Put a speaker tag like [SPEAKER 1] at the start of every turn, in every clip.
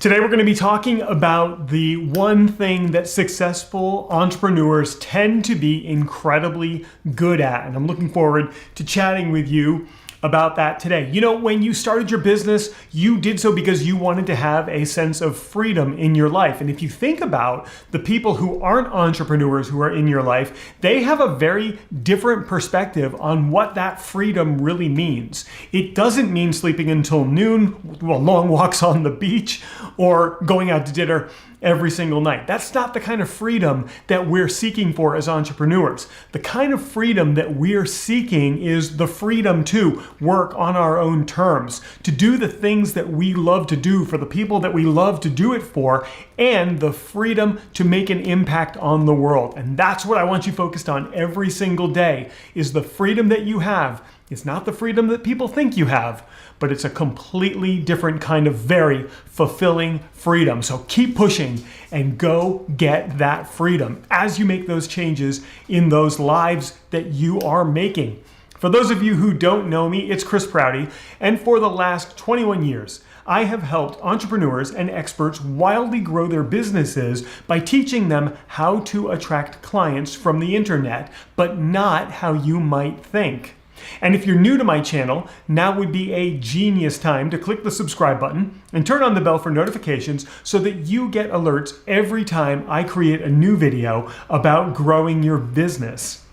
[SPEAKER 1] Today we're going to be talking about the one thing that successful entrepreneurs tend to be incredibly good at. And I'm looking forward to chatting with you about that today. You know, when you started your business, you did so because you wanted to have a sense of freedom in your life. And if you think about the people who aren't entrepreneurs who are in your life, they have a very different perspective on what that freedom really means. It doesn't mean sleeping until noon, long walks on the beach, or going out to dinner every single night. That's not the kind of freedom that we're seeking for as entrepreneurs. The kind of freedom that we're seeking is the freedom to work on our own terms, to do the things that we love to do for the people that we love to do it for, and the freedom to make an impact on the world. And that's what I want you focused on every single day, is the freedom that you have. It's not the freedom that people think you have, but it's a completely different kind of very fulfilling freedom. So keep pushing and go get that freedom as you make those changes in those lives that you are making. For those of you who don't know me, it's Chris Prouty, and for the last 21 years, I have helped entrepreneurs and experts wildly grow their businesses by teaching them how to attract clients from the internet, but not how you might think. And if you're new to my channel, now would be a genius time to click the subscribe button and turn on the bell for notifications so that you get alerts every time I create a new video about growing your business.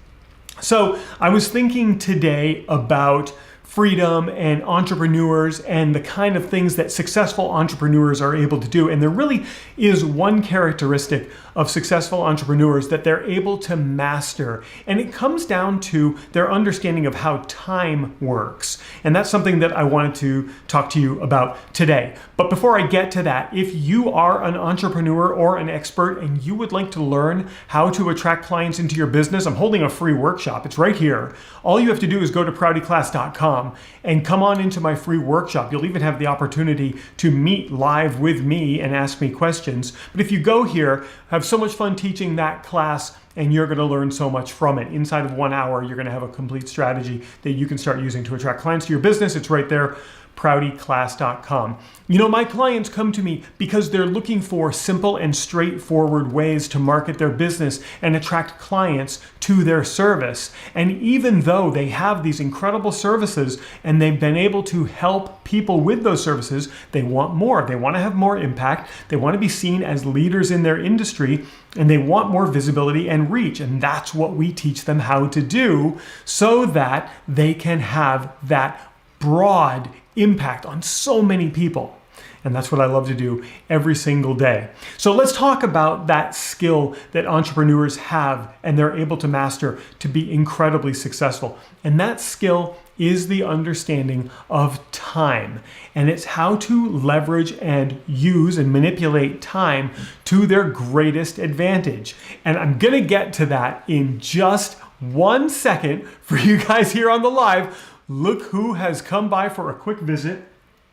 [SPEAKER 1] So I was thinking today about freedom and entrepreneurs and the kind of things that successful entrepreneurs are able to do. And there really is one characteristic of successful entrepreneurs that they're able to master. And it comes down to their understanding of how time works. And that's something that I wanted to talk to you about today. But before I get to that, if you are an entrepreneur or an expert and you would like to learn how to attract clients into your business, I'm holding a free workshop. It's right here. All you have to do is go to proutyclass.com and come on into my free workshop. You'll even have the opportunity to meet live with me and ask me questions. But if you go here, have so much fun teaching that class, and you're going to learn so much from it. Inside of 1 hour, you're going to have a complete strategy that you can start using to attract clients to your business. It's right there, proutyclass.com. You know, my clients come to me because they're looking for simple and straightforward ways to market their business and attract clients to their service. And even though they have these incredible services and they've been able to help people with those services, they want more. They want to have more impact. They want to be seen as leaders in their industry, and they want more visibility and reach. And that's what we teach them how to do so that they can have that broad impact on so many people. And that's what I love to do every single day. So let's talk about that skill that entrepreneurs have and they're able to master to be incredibly successful. And that skill is the understanding of time. And it's how to leverage and use and manipulate time to their greatest advantage. And I'm gonna get to that in just 1 second for you guys here on the live. Look who has come by for a quick visit.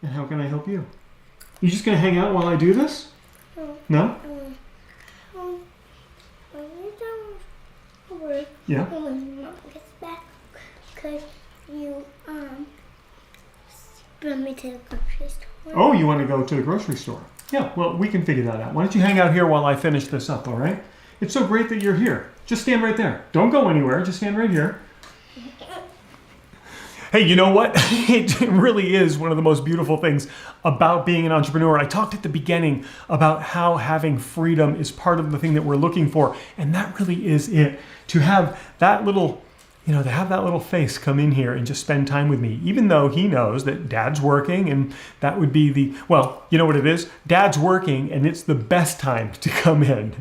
[SPEAKER 1] And how can I help you? You just gonna hang out while I do this? No? Yeah.
[SPEAKER 2] When Mom gets back, could you bring me to the grocery store?
[SPEAKER 1] Oh, you want to go to the grocery store? Yeah, well, we can figure that out. Why don't you hang out here while I finish this up, all right? It's so great that you're here. Just stand right there. Don't go anywhere. Just stand right here. Hey, you know what? It really is one of the most beautiful things about being an entrepreneur. I talked at the beginning about how having freedom is part of the thing that we're looking for. And that really is it. To have that little, to have that little face come in here and just spend time with me, even though he knows that Dad's working, and that would be well, you know what it is? Dad's working and it's the best time to come in.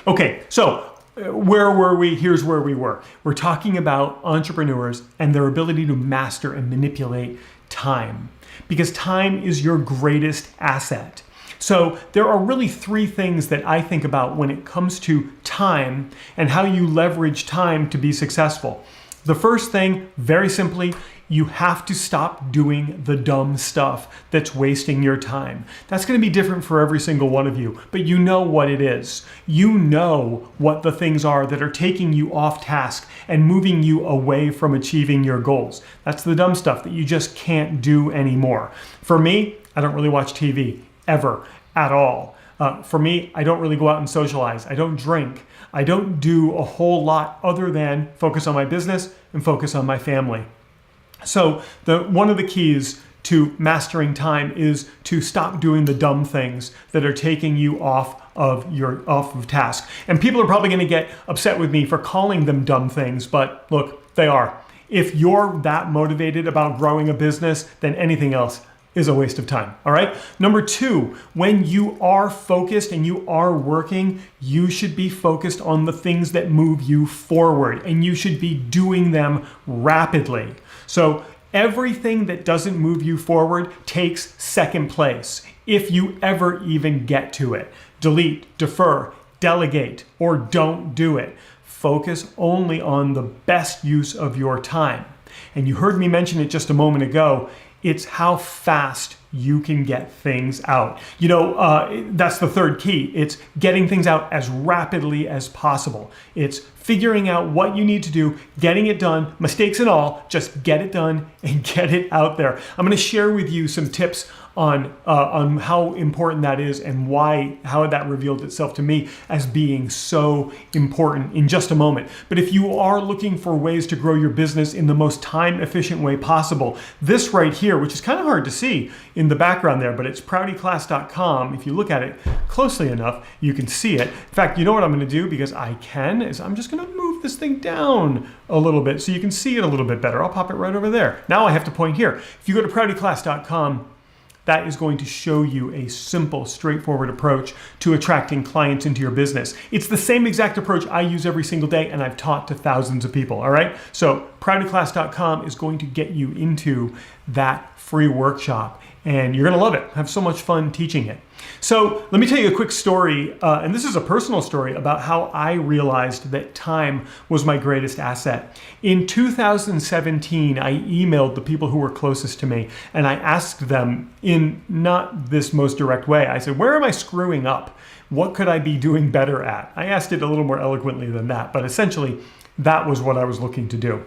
[SPEAKER 1] Okay, so where were we? Here's where we were. We're talking about entrepreneurs and their ability to master and manipulate time, because time is your greatest asset. So there are really 3 things that I think about when it comes to time and how you leverage time to be successful. The first thing, very simply, you have to stop doing the dumb stuff that's wasting your time. That's going to be different for every single one of you, but you know what it is. You know what the things are that are taking you off task and moving you away from achieving your goals. That's the dumb stuff that you just can't do anymore. For me, I don't really watch TV ever. at all. For me, I don't really go out and socialize. I don't drink. I don't do a whole lot other than focus on my business and focus on my family. So one of the keys to mastering time is to stop doing the dumb things that are taking you off of task. And people are probably going to get upset with me for calling them dumb things, but look, they are. If you're that motivated about growing a business, then anything else is a waste of time. All right. Number 2, when you are focused and you are working, you should be focused on the things that move you forward, and you should be doing them rapidly. So everything that doesn't move you forward takes second place, if you ever even get to it. Delete, defer, delegate, or don't do it. Focus only on the best use of your time. And you heard me mention it just a moment ago. It's how fast you can get things out. That's the third key. It's getting things out as rapidly as possible. It's figuring out what you need to do, getting it done, mistakes and all, just get it done and get it out there. I'm going to share with you some tips on how important that is and how that revealed itself to me as being so important in just a moment. But if you are looking for ways to grow your business in the most time efficient way possible, this right here, which is kind of hard to see in the background there, but it's proutyclass.com. If you look at it closely enough, you can see it. In fact, you know what I'm going to do, because I can, is I'm just going to move this thing down a little bit so you can see it a little bit better. I'll pop it right over there. Now I have to point here. If you go to proutyclass.com, that is going to show you a simple, straightforward approach to attracting clients into your business. It's the same exact approach I use every single day, and I've taught to thousands of people, all right? So proutyclass.com is going to get you into that free workshop, and you're gonna love it. Have so much fun teaching it. So let me tell you a quick story, and this is a personal story about how I realized that time was my greatest asset. In 2017, I emailed the people who were closest to me, and I asked them in not this most direct way. I said, where am I screwing up? What could I be doing better at? I asked it a little more eloquently than that, but essentially that was what I was looking to do.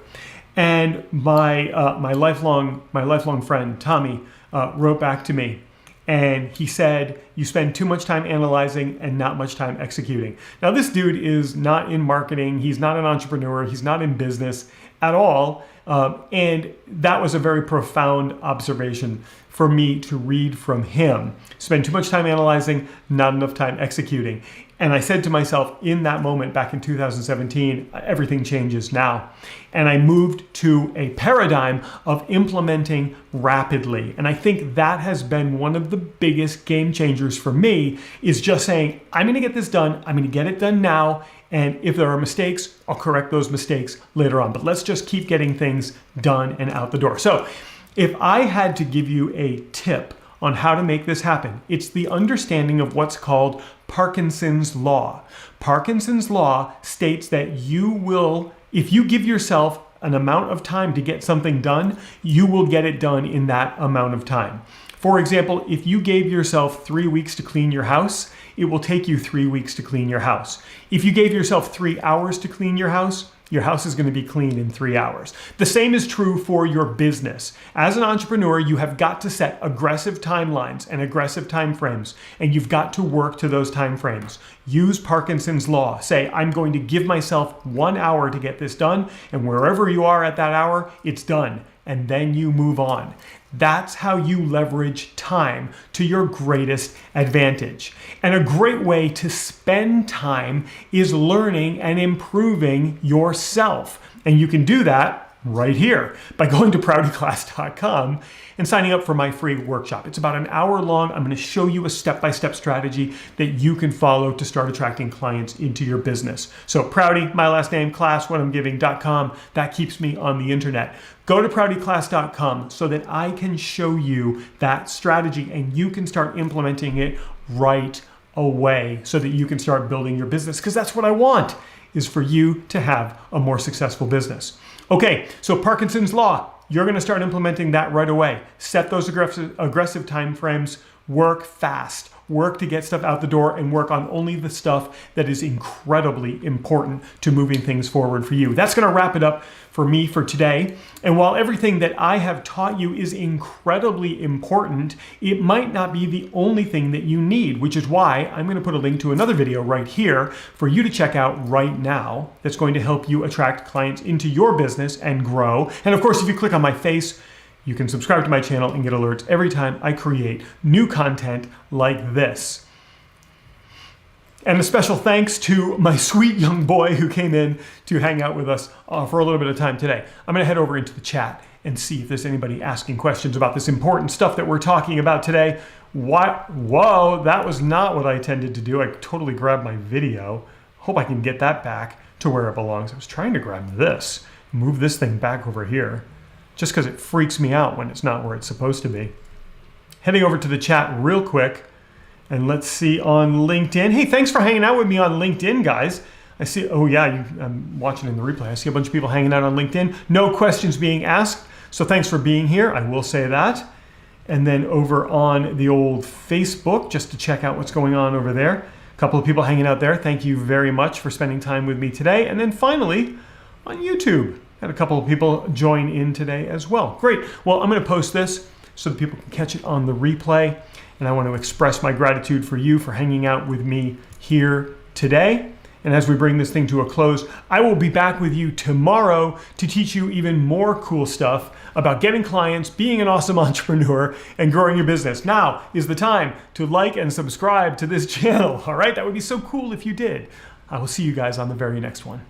[SPEAKER 1] And my lifelong friend, Tommy, wrote back to me. And he said, you spend too much time analyzing and not much time executing. Now, this dude is not in marketing. He's not an entrepreneur. He's not in business at all. And that was a very profound observation for me to read from him. Spend too much time analyzing, not enough time executing. And I said to myself in that moment back in 2017, everything changes now. And I moved to a paradigm of implementing rapidly. And I think that has been one of the biggest game changers for me, is just saying, I'm gonna get this done, I'm gonna get it done now, and if there are mistakes, I'll correct those mistakes later on. But let's just keep getting things done and out the door. So if I had to give you a tip on how to make this happen, it's the understanding of what's called Parkinson's Law. Parkinson's Law states that if you give yourself an amount of time to get something done, you will get it done in that amount of time. For example, if you gave yourself 3 weeks to clean your house, it will take you 3 weeks to clean your house. If you gave yourself 3 hours to clean your house is going to be clean in 3 hours. The same is true for your business. As an entrepreneur, you have got to set aggressive timelines and aggressive timeframes, and you've got to work to those timeframes. Use Parkinson's Law. Say, I'm going to give myself 1 hour to get this done, and wherever you are at that hour, it's done. And then you move on. That's how you leverage time to your greatest advantage. And a great way to spend time is learning and improving yourself. And you can do that right here by going to proutyclass.com and signing up for my free workshop. It's about an hour long. I'm going to show you a step-by-step strategy that you can follow to start attracting clients into your business. So Prouty, my last name, class, whatimgiving.com, that keeps me on the internet. Go to proutyclass.com so that I can show you that strategy and you can start implementing it right away so that you can start building your business, because that's what I want, is for you to have a more successful business. Okay, so Parkinson's Law, you're going to start implementing that right away. Set those aggressive time frames, Work fast. Work to get stuff out the door and work on only the stuff that is incredibly important to moving things forward for you. That's going to wrap it up for me for today. And while everything that I have taught you is incredibly important, it might not be the only thing that you need, which is why I'm going to put a link to another video right here for you to check out right now that's going to help you attract clients into your business and grow. And of course, if you click on my face, you can subscribe to my channel and get alerts every time I create new content like this. And a special thanks to my sweet young boy who came in to hang out with us for a little bit of time today. I'm gonna head over into the chat and see if there's anybody asking questions about this important stuff that we're talking about today. Whoa, that was not what I intended to do. I totally grabbed my video. Hope I can get that back to where it belongs. I was trying to grab this, move this thing back over here, just because it freaks me out when it's not where it's supposed to be. Heading over to the chat real quick, and let's see on LinkedIn. Hey, thanks for hanging out with me on LinkedIn, guys. I see, oh yeah, I'm watching in the replay. I see a bunch of people hanging out on LinkedIn. No questions being asked, so thanks for being here, I will say that. And then over on the old Facebook, just to check out what's going on over there. A couple of people hanging out there. Thank you very much for spending time with me today. And then finally, on YouTube. Had a couple of people join in today as well. Great. Well, I'm going to post this so that people can catch it on the replay. And I want to express my gratitude for you for hanging out with me here today. And as we bring this thing to a close, I will be back with you tomorrow to teach you even more cool stuff about getting clients, being an awesome entrepreneur, and growing your business. Now is the time to like and subscribe to this channel. All right? That would be so cool if you did. I will see you guys on the very next one.